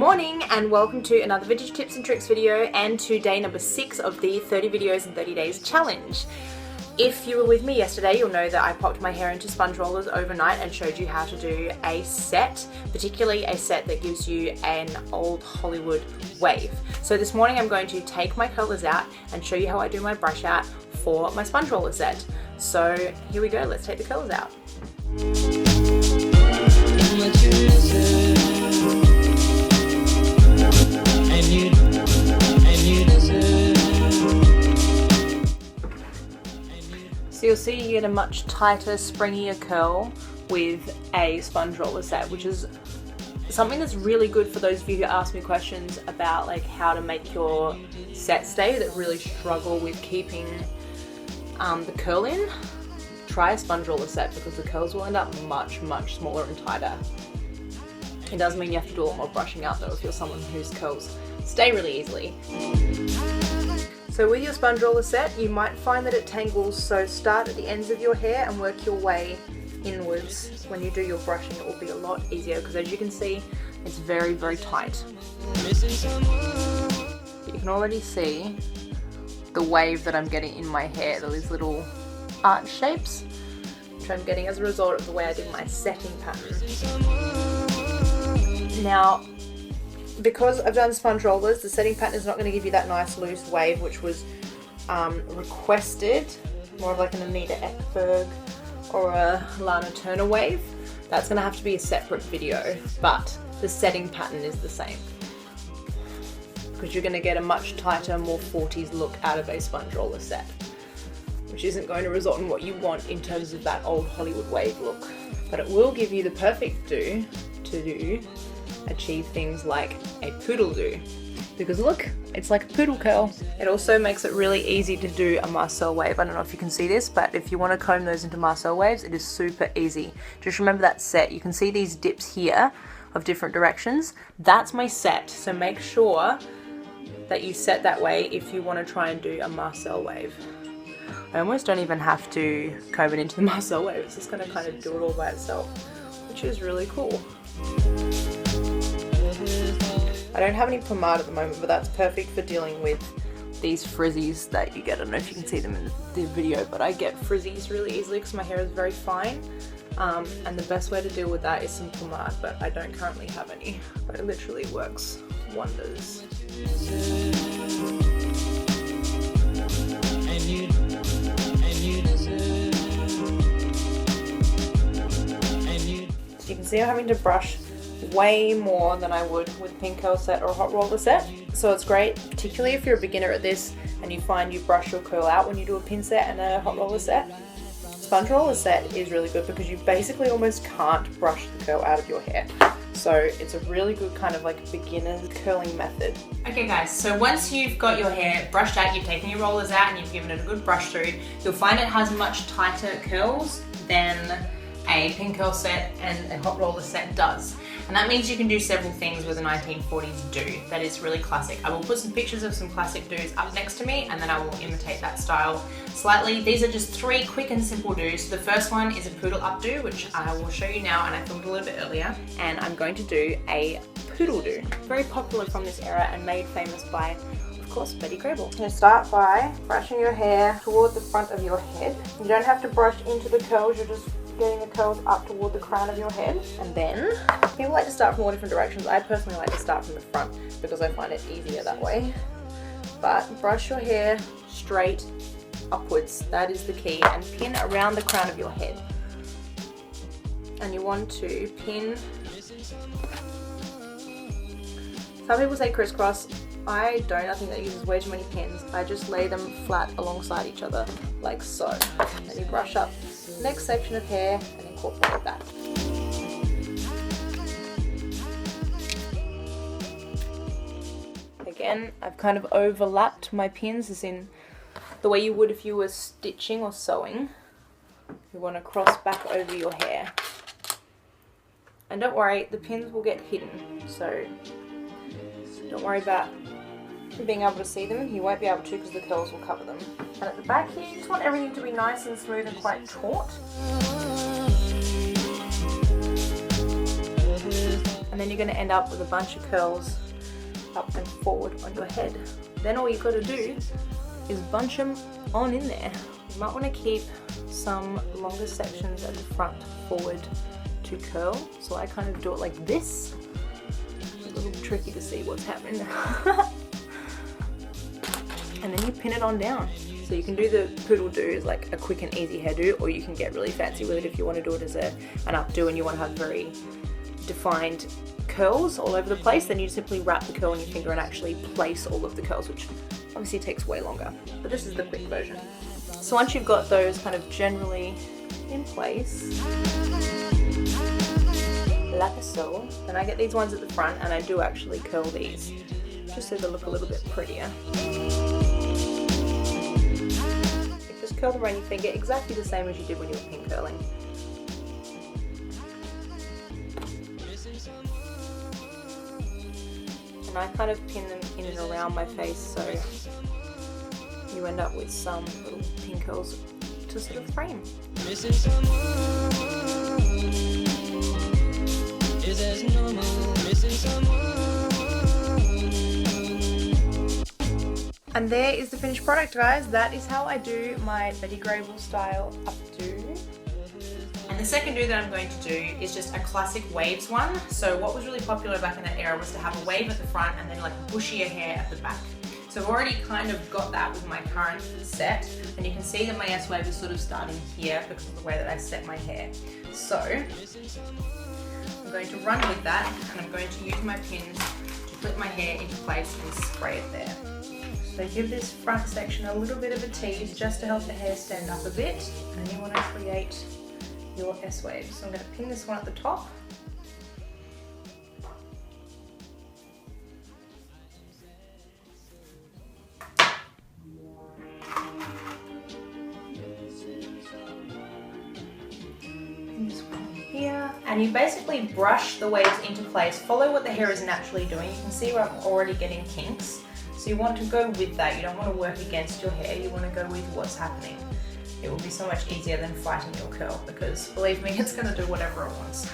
morning and welcome to another vintage tips and tricks video and to day number 6 of the 30 videos in 30 days challenge. If you were with me yesterday, you'll know that I popped my hair into sponge rollers overnight and showed you how to do a set, particularly a set that gives you an old Hollywood wave. So this morning I'm going to take my curlers out and show you how I do my brush out for my sponge roller set. So here we go, let's take the curlers out. So you'll see you get a much tighter, springier curl with a sponge roller set, which is something that's really good for those of you who ask me questions about like how to make your set stay, that really struggle with keeping the curl in. Try a sponge roller set because the curls will end up much smaller and tighter. It does mean you have to do a lot more brushing out though if you're someone whose curls stay really easily. So with your sponge roller set, you might find that it tangles, so start at the ends of your hair and work your way inwards. When you do your brushing, it will be a lot easier because as you can see, it's very tight. You can already see the wave that I'm getting in my hair, those little arch shapes, which I'm getting as a result of the way I did my setting pattern. Now, because I've done sponge rollers, the setting pattern is not going to give you that nice loose wave which was requested, more of like an Anita Ekberg or a Lana Turner wave. That's going to have to be a separate video, but the setting pattern is the same because you're going to get a much tighter, more 40s look out of a sponge roller set, which isn't going to result in what you want in terms of that old Hollywood wave look, but it will give you the perfect achieve things like a poodle do, because look, it's like a poodle curl. It also makes it really easy to do a Marcel wave. I don't know if you can see this, but if you want to comb those into Marcel waves, it is super easy. Just remember that set. You can see these dips here of different directions. That's my set, so make sure that you set that way if you want to try and do a Marcel wave. I almost don't even have to comb it into the Marcel wave. It's just going to kind of do it all by itself, which is really cool. I don't have any pomade at the moment, but that's perfect for dealing with these frizzies that you get. I don't know if you can see them in the video, but I get frizzies really easily because my hair is very fine. And the best way to deal with that is some pomade, but I don't currently have any. But it literally works wonders. So you can see I'm having to brush way more than I would with a pin curl set or a hot roller set. So it's great, particularly if you're a beginner at this and you find you brush your curl out when you do a pin set and a hot roller set. Sponge roller set is really good because you basically almost can't brush the curl out of your hair. So it's a really good kind of like beginner's curling method. Okay guys, so once you've got your hair brushed out, you've taken your rollers out and you've given it a good brush through, you'll find it has much tighter curls than a pin curl set and a hot roller set does. And that means you can do several things with a 1940s do that is really classic. I will put some pictures of some classic do's up next to me and then I will imitate that style slightly. These are just 3 quick and simple do's. The first one is a Poodle Updo, which I will show you now, and I filmed a little bit earlier. And I'm going to do a poodle do. Very popular from this era and made famous by, of course, Grable. You're going to start by brushing your hair toward the front of your head. You don't have to brush into the curls, you're just getting the curls up toward the crown of your head. And then, people like to start from all different directions. I personally like to start from the front because I find it easier that way. But brush your hair straight upwards, that is the key, and pin around the crown of your head. And you want to pin, some people say crisscross, I don't. I think that uses way too many pins. I just lay them flat alongside each other, like so. Then you brush up the next section of hair and incorporate that. Again, I've kind of overlapped my pins, as in the way you would if you were stitching or sewing. You want to cross back over your hair. And don't worry, the pins will get hidden, so don't worry about being able to see them. You won't be able to because the curls will cover them. And at the back here, you just want everything to be nice and smooth and quite taut. And then you're you're going to end up with a bunch of curls up and forward on your head. Then all you've got to do is bunch them on in there. You might want to keep some longer sections at the front forward to curl. So I kind of do it like this. It's a little tricky to see what's happening. And then you pin it on down. So you can do the Poodle Do as like a quick and easy hairdo, or you can get really fancy with it if you want to do it as an updo and you want to have very defined curls all over the place. Then you simply wrap the curl on your finger and actually place all of the curls, which obviously takes way longer. But this is the quick version. So once you've got those kind of generally in place, like so, then I get these ones at the front and I do actually curl these, just so they look a little bit prettier. Curl around your finger exactly the same as you did when you were pin curling. And I kind of pin them in and around my face so you end up with some little pin curls to sort of frame. Missing someone is as normal, missing someone. And there is the finished product, guys. That is how I do my Betty Grable style updo. And the second do that I'm going to do is just a classic waves one. So what was really popular back in that era was to have a wave at the front and then like bushier hair at the back. So I've already kind of got that with my current set, and you can see that my S-wave is sort of starting here because of the way that I set my hair. So I'm going to run with that, and I'm going to use my pins to flip my hair into place and spray it there. So give this front section a little bit of a tease just to help the hair stand up a bit, and then you want to create your S-wave. So I'm going to pin this one at the top. Pin this one here, and you basically brush the waves into place. Follow what the hair is naturally doing. You can see where I'm already getting kinks. So you want to go with that. You don't want to work against your hair. You want to go with what's happening. It will be so much easier than fighting your curl, because believe me, it's going to do whatever it wants.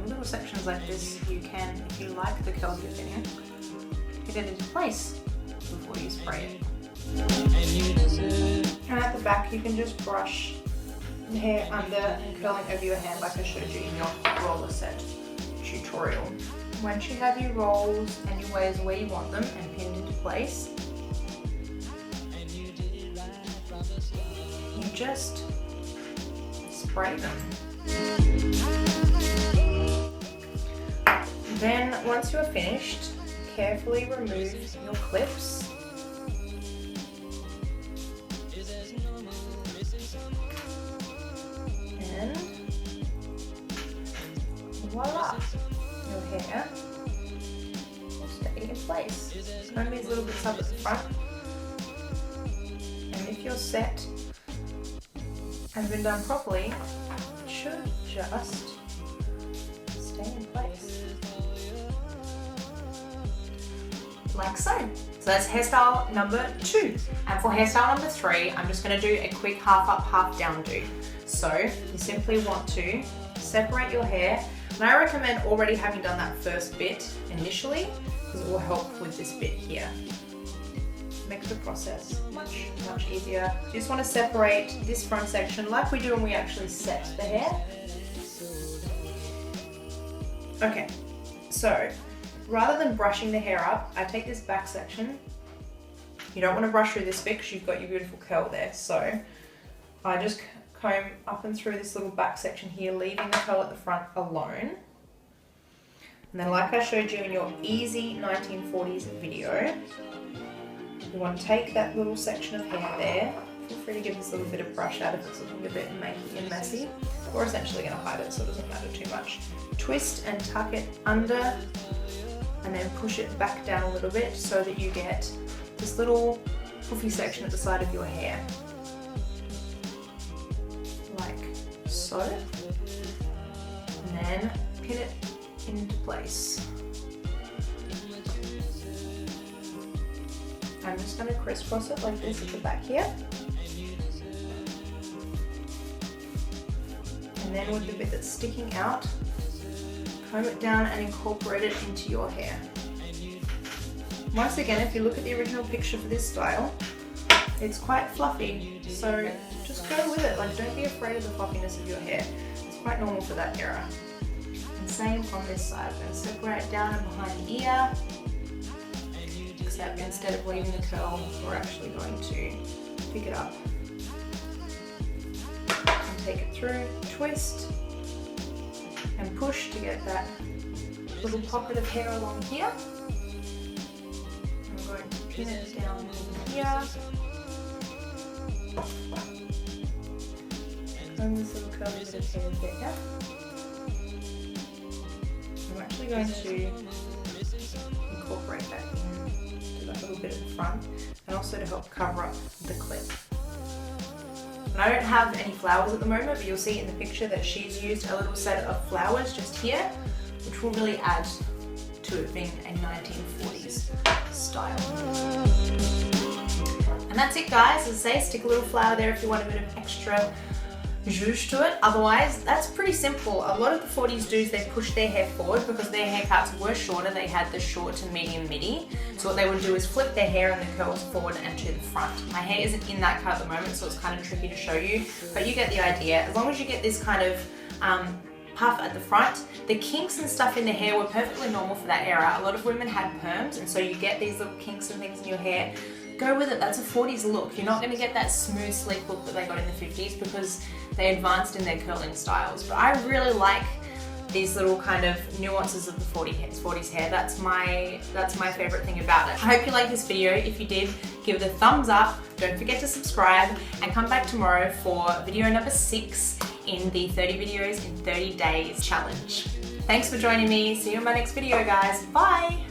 Little sections like this, you can, if you like the curls you're getting, get it into place before you spray it. And at the back, you can just brush the hair under and curling over your hand like I showed you in your roller set tutorial. Once you have your rolls and your waves where you want them and pinned into place, you just spray them. Then, once you are finished, carefully remove your clips. And voila! Your hair will stay in place. It's going to be little bits up at the front. And if your set has been done properly, it should just stay in place. Like so. So that's hairstyle number 2. And for hairstyle number 3, I'm just going to do a quick half up, half down do. So you simply want to separate your hair. And I recommend already having done that first bit initially, because it will help with this bit here. Makes the process much easier. You just want to separate this front section like we do when we actually set the hair. Okay, so rather than brushing the hair up, I take this back section. You don't want to brush through this bit because you've got your beautiful curl there. So I just comb up and through this little back section here, leaving the curl at the front alone. And then like I showed you in your easy 1940s video, you want to take that little section of hair there. Feel free to give this a little bit of brush out if it's looking a bit makey and messy. We're essentially going to hide it so it doesn't matter too much. Twist and tuck it under, and then push it back down a little bit so that you get this little puffy section at the side of your hair. Like so. And then pin it into place. I'm just going to crisscross it like this at the back here. And then with the bit that's sticking out, comb it down and incorporate it into your hair. Once again, if you look at the original picture for this style, it's quite fluffy, so just go with it. Like, don't be afraid of the fluffiness of your hair. It's quite normal for that era. And same on this side. I'm going to separate down and behind the ear, except instead of leaving the curl, we're actually going to pick it up and take it through, twist, and push to get that little pocket of hair along here. I'm going to pin it down here. And this little curly bit of hair there. I'm actually going to incorporate that into that little bit at the front, and also to help cover up the clip. And I don't have any flowers at the moment, but you'll see in the picture that she's used a little set of flowers just here, which will really add to it being a 1940s style. And that's it, guys. As I say, stick a little flower there if you want a bit of extra zhuzh to it. Otherwise, that's pretty simple. A lot of the 40s dudes, they push their hair forward because their haircuts were shorter. They had the short to medium midi. So what they would do is flip their hair and the curls forward and to the front. My hair isn't in that cut at the moment, so it's kind of tricky to show you, but you get the idea. As long as you get this kind of puff at the front, the kinks and stuff in the hair were perfectly normal for that era. A lot of women had perms, and so you get these little kinks and things in your hair. Go with it. That's a 40s look. You're not going to get that smooth, sleek look that they got in the 50s because they advanced in their curling styles. But I really like these little kind of nuances of the 40s hair. That's my favorite thing about it. I hope you liked this video. If you did, give it a thumbs up. Don't forget to subscribe and come back tomorrow for video number 6 in the 30 videos in 30 days challenge. Thanks for joining me. See you in my next video, guys. Bye.